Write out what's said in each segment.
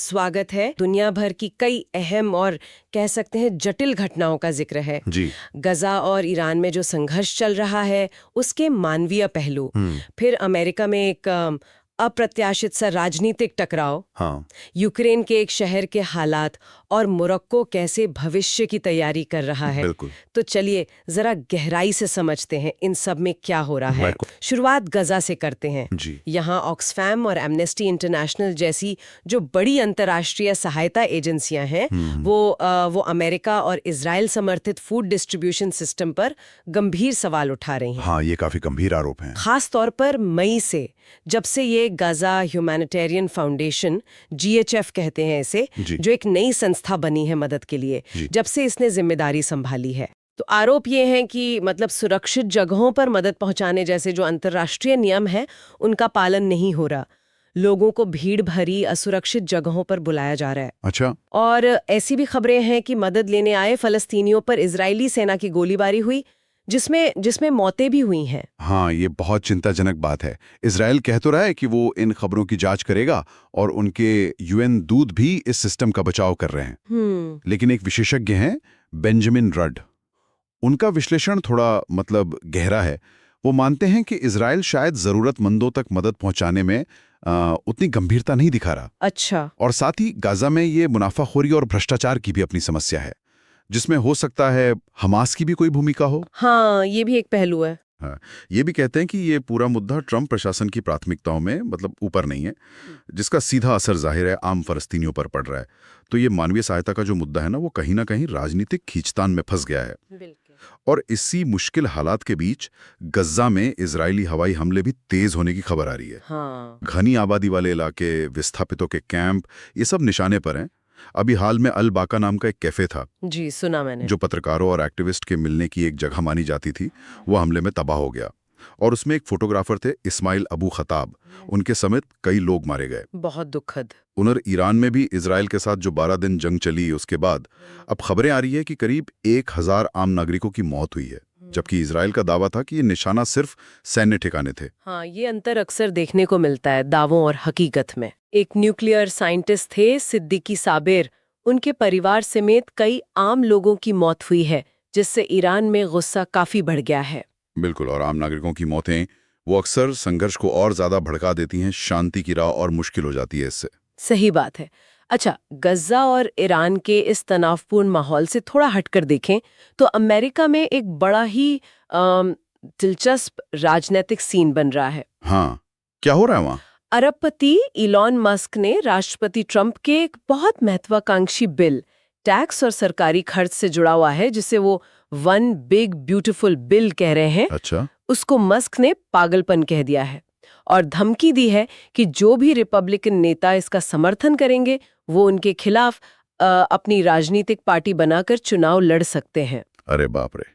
स्वागत है। दुनिया भर की कई अहम और कह सकते हैं जटिल घटनाओं का जिक्र है जी। गजा और ईरान में जो संघर्ष चल रहा है उसके मानवीय पहलू, फिर अमेरिका में एक अप्रत्याशित सा राजनीतिक टकराव, हाँ। यूक्रेन के एक शहर के हालात और मोरक्को कैसे भविष्य की तैयारी कर रहा है। बिल्कुल। तो चलिए जरा गहराई से समझते हैं इन सब में क्या हो रहा है। शुरुआत गजा से करते हैं। जी। यहाँ ऑक्सफैम और एमनेस्टी इंटरनेशनल जैसी जो बड़ी अंतर्राष्ट्रीय सहायता एजेंसियां हैं वो अमेरिका और इजराइल समर्थित फूड डिस्ट्रीब्यूशन सिस्टम पर गंभीर सवाल उठा रही हैं। हाँ, ये काफी गंभीर आरोप हैं। खास तौर पर मई से, जब से ये गजा ह्यूमैनिटेरियन फाउंडेशन, GHF कहते हैं इसे, जो एक नई संस्था बनी है मदद के लिए, जब से इसने जिम्मेदारी संभाली है। तो आरोप ये हैं कि मतलब सुरक्षित जगहों पर मदद पहुंचाने जैसे जो अंतर्राष्ट्रीय नियम हैं उनका पालन नहीं हो रहा। लोगों को भीड़ भरी असुरक्षित जगहों पर बुलाया जा रहा है। अच्छा। और ऐसी भी खबरें हैं कि मदद लेने आए फलस्तीनियों पर इजरायली सेना की गोलीबारी हुई, जिसमें मौतें भी हुई हैं। हाँ, ये बहुत चिंताजनक बात है। इजराइल कह तो रहा है कि वो इन खबरों की जांच करेगा और उनके UN दूत भी इस सिस्टम का बचाव कर रहे हैं। लेकिन एक विशेषज्ञ हैं बेंजामिन रड, उनका विश्लेषण थोड़ा गहरा है। वो मानते हैं कि इजराइल शायद जरूरतमंदों तक मदद पहुंचाने में उतनी गंभीरता नहीं दिखा रहा। अच्छा। और साथ ही गाजा में ये मुनाफाखोरी और भ्रष्टाचार की भी अपनी समस्या है, जिसमें हो सकता है हमास की भी कोई भूमिका हो। हाँ, ये भी एक पहलू है। हाँ, ये भी कहते हैं कि ये पूरा मुद्दा ट्रंप प्रशासन की प्राथमिकताओं में ऊपर नहीं है, जिसका सीधा असर जाहिर है आम फलस्तीनियों पर पड़ रहा है। तो ये मानवीय सहायता का जो मुद्दा है ना, वो कहीं ना कहीं राजनीतिक खींचतान में फंस गया है। और इसी मुश्किल हालात के बीच गजा में इजरायली हवाई हमले भी तेज होने की खबर आ रही है। हाँ। घनी आबादी वाले इलाके, विस्थापितों के कैंप, ये सब निशाने पर हैं। अभी हाल में अल बाका नाम का एक कैफे था, जी सुना मैंने, जो पत्रकारों और एक्टिविस्ट के मिलने की एक जगह मानी जाती थी, वो हमले में तबाह हो गया। और उसमें एक फोटोग्राफर थे इस्माइल अबू खताब, उनके समेत कई लोग मारे गए। बहुत दुखद। उधर ईरान में भी इजराइल के साथ जो 12 दिन जंग चली, उसके बाद अब खबरें आ रही है कि करीब 1000 आम नागरिकों की मौत हुई है, जबकि इजराइल का दावा था कि ये निशाना सिर्फ सैन्य ठिकाने थे। हाँ, ये अंतर अक्सर देखने को मिलता है दावों और हकीकत में। एक न्यूक्लियर साइंटिस्ट थे सिद्दीकी साबिर, उनके परिवार समेत कई आम लोगों की मौत हुई है, जिससे ईरान में गुस्सा काफी बढ़ गया है। बिल्कुल। और आम नागरिकों की मौतें वो अक्सर संघर्ष को और ज्यादा भड़का देती हैं, शांति की राह और मुश्किल हो जाती है इससे। सही बात है। अच्छा, गजा और ईरान के इस तनावपूर्ण माहौल से थोड़ा हटकर देखें तो अमेरिका में एक बड़ा ही दिलचस्प राजनीतिक सीन बन रहा है। हाँ, क्या हो रहा है वहाँ? अरबपति इलॉन मस्क ने राष्ट्रपति ट्रंप के एक बहुत महत्वाकांक्षी बिल, टैक्स और सरकारी खर्च से जुड़ा हुआ है, जिसे वो वन बिग ब्यूटीफुल बिल कह रहे हैं। अच्छा। उसको मस्क ने पागलपन कह दिया है और धमकी दी है कि जो भी रिपब्लिकन नेता इसका समर्थन करेंगे वो उनके खिलाफ अपनी राजनीतिक पार्टी बनाकर चुनाव लड़ सकते हैं। अरे बाप रे,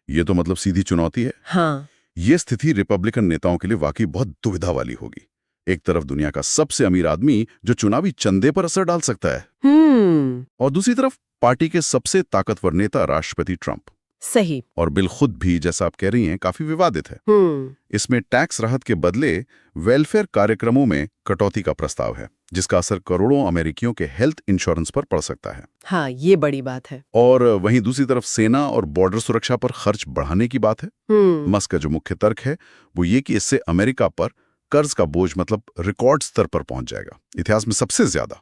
ये तो सीधी चुनौती है। हाँ। ये स्थिति रिपब्लिकन नेताओं के लिए वाकई बहुत दुविधा वाली होगी। एक तरफ दुनिया का सबसे अमीर आदमी जो चुनावी चंदे पर असर डाल सकता है, और दूसरी तरफ पार्टी के सबसे ताकतवर नेता राष्ट्रपति ट्रंप। सही। और बिल खुद भी, जैसा आप कह रही हैं, काफी विवादित है। इसमें टैक्स राहत के बदले वेलफेयर कार्यक्रमों में कटौती का प्रस्ताव है, जिसका असर करोड़ों अमेरिकियों के हेल्थ इंश्योरेंस पर पड़ सकता है। हाँ, ये बड़ी बात है। और वहीं दूसरी तरफ सेना और बॉर्डर सुरक्षा पर खर्च बढ़ाने की बात है। मस्क का जो मुख्य तर्क है वो ये कि इससे अमेरिका पर कर्ज का बोझ रिकॉर्ड स्तर पर पहुंच जाएगा, इतिहास में सबसे ज्यादा।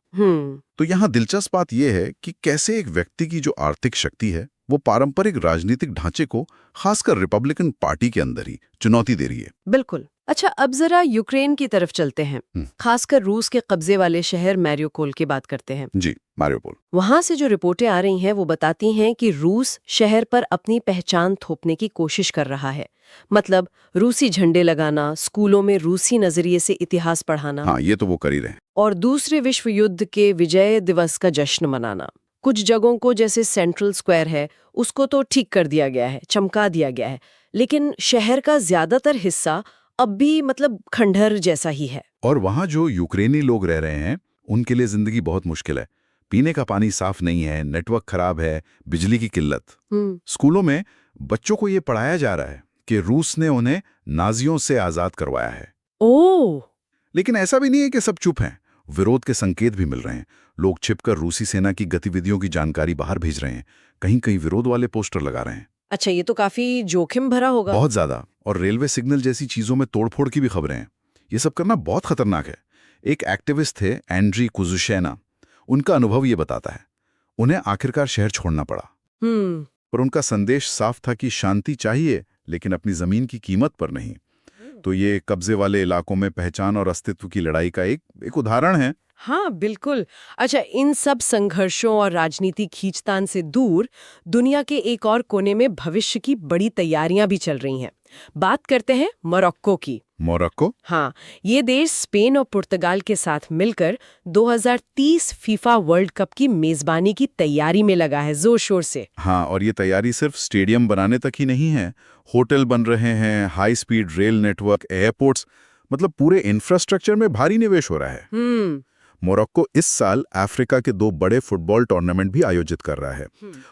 तो यहाँ दिलचस्प बात यह है कि कैसे एक व्यक्ति की जो आर्थिक शक्ति है वो पारंपरिक राजनीतिक ढांचे को, खासकर रिपब्लिकन पार्टी के अंदर ही, चुनौती दे रही है। बिल्कुल। अच्छा, अब जरा यूक्रेन की तरफ चलते हैं, खासकर रूस के कब्जे वाले शहर मैरियोपोल की बात करते हैं। जी, मैरियोपोल। वहां से जो रिपोर्टें आ रही हैं वो बताती हैं कि रूस शहर पर अपनी पहचान थोपने की कोशिश कर रहा है। मतलब रूसी झंडे लगाना, स्कूलों में रूसी नजरिए से इतिहास पढ़ाना। हाँ, ये तो वो कर ही रहे हैं। और दूसरे विश्व युद्ध के विजय दिवस का जश्न मनाना। कुछ जगहों को, जैसे सेंट्रल स्क्वायर है, उसको तो ठीक कर दिया गया है, चमका दिया गया है, लेकिन शहर का ज्यादातर हिस्सा अब भी खंडहर जैसा ही है। और वहाँ जो यूक्रेनी लोग रह रहे हैं उनके लिए जिंदगी बहुत मुश्किल है। पीने का पानी साफ नहीं है, नेटवर्क खराब है, बिजली की किल्लत। स्कूलों में बच्चों को ये पढ़ाया जा रहा है कि रूस ने उन्हें नाजियों से आजाद करवाया है। ओह! लेकिन ऐसा भी नहीं है कि सब चुप हैं। विरोध के संकेत भी मिल रहे हैं। लोग छिपकर रूसी सेना की गतिविधियों की जानकारी बाहर भेज रहे हैं, कहीं कहीं विरोध वाले पोस्टर लगा रहे हैं। अच्छा, ये तो काफी जोखिम भरा होगा। बहुत ज्यादा। और रेलवे सिग्नल जैसी चीजों में तोड़फोड़ की भी खबरें हैं। ये सब करना बहुत खतरनाक है। एक एक्टिविस्ट थे एंड्री कुजुशेना, उनका अनुभव ये बताता है। उन्हें आखिरकार शहर छोड़ना पड़ा, पर उनका संदेश साफ था कि शांति चाहिए, लेकिन अपनी जमीन की कीमत पर नहीं। तो ये कब्जे वाले इलाकों में पहचान और अस्तित्व की लड़ाई का एक उदाहरण है। हाँ, बिल्कुल। अच्छा, इन सब संघर्षों और राजनीतिक खींचतान से दूर दुनिया के एक और कोने में भविष्य की बड़ी तैयारियां भी चल रही हैं। बात करते हैं मोरक्को की। मोरक्को? हाँ, ये देश स्पेन और पुर्तगाल के साथ मिलकर 2030 फीफा वर्ल्ड कप की मेजबानी की तैयारी में लगा है जोर शोर से। हाँ, और ये तैयारी सिर्फ स्टेडियम बनाने तक ही नहीं है। होटल बन रहे हैं, high speed rail network, airports, मतलब पूरे इंफ्रास्ट्रक्चर में भारी निवेश हो रहा है। मोरक्को इस साल अफ्रीका के 2 बड़े फुटबॉल टूर्नामेंट भी आयोजित कर रहा है,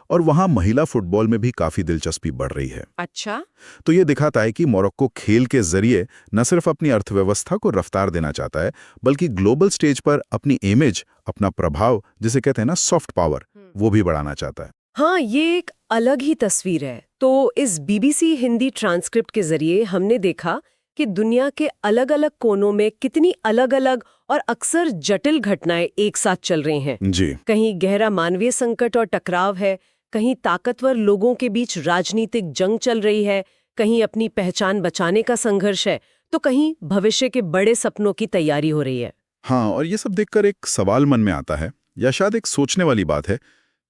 और वहां महिला फुटबॉल में भी काफी दिलचस्पी बढ़ रही है। अच्छा, तो ये दिखाता है कि मोरक्को खेल के जरिए न सिर्फ अपनी अर्थव्यवस्था को रफ्तार देना चाहता है, बल्कि ग्लोबल स्टेज पर अपनी इमेज, अपना प्रभाव, जिसे कहते हैं ना सॉफ्ट पावर, वो भी बढ़ाना चाहता है। हाँ, ये एक अलग ही तस्वीर है। तो इस बीबीसी हिंदी ट्रांसक्रिप्ट के जरिए हमने देखा कि दुनिया के अलग अलग कोनों में कितनी अलग-अलग और अक्सर जटिल घटनाएं एक साथ चल रही हैं। जी। कहीं गहरा मानवीय संकट और टकराव है, कहीं ताकतवर लोगों के बीच राजनीतिक जंग चल रही है, कहीं अपनी पहचान बचाने का संघर्ष है, तो कहीं भविष्य के बड़े सपनों की तैयारी हो रही है। हाँ, और ये सब देखकर एक सवाल मन में आता है, या शायद एक सोचने वाली बात है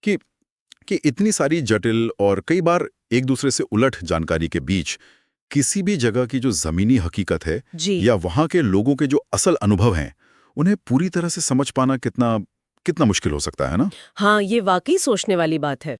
कि इतनी सारी जटिल और कई बार एक दूसरे से उलट जानकारी के बीच किसी भी जगह की जो जमीनी हकीकत है या वहां के लोगों के जो असल अनुभव हैं, उन्हें पूरी तरह से समझ पाना कितना मुश्किल हो सकता है ना? हाँ, ये वाकई सोचने वाली बात है।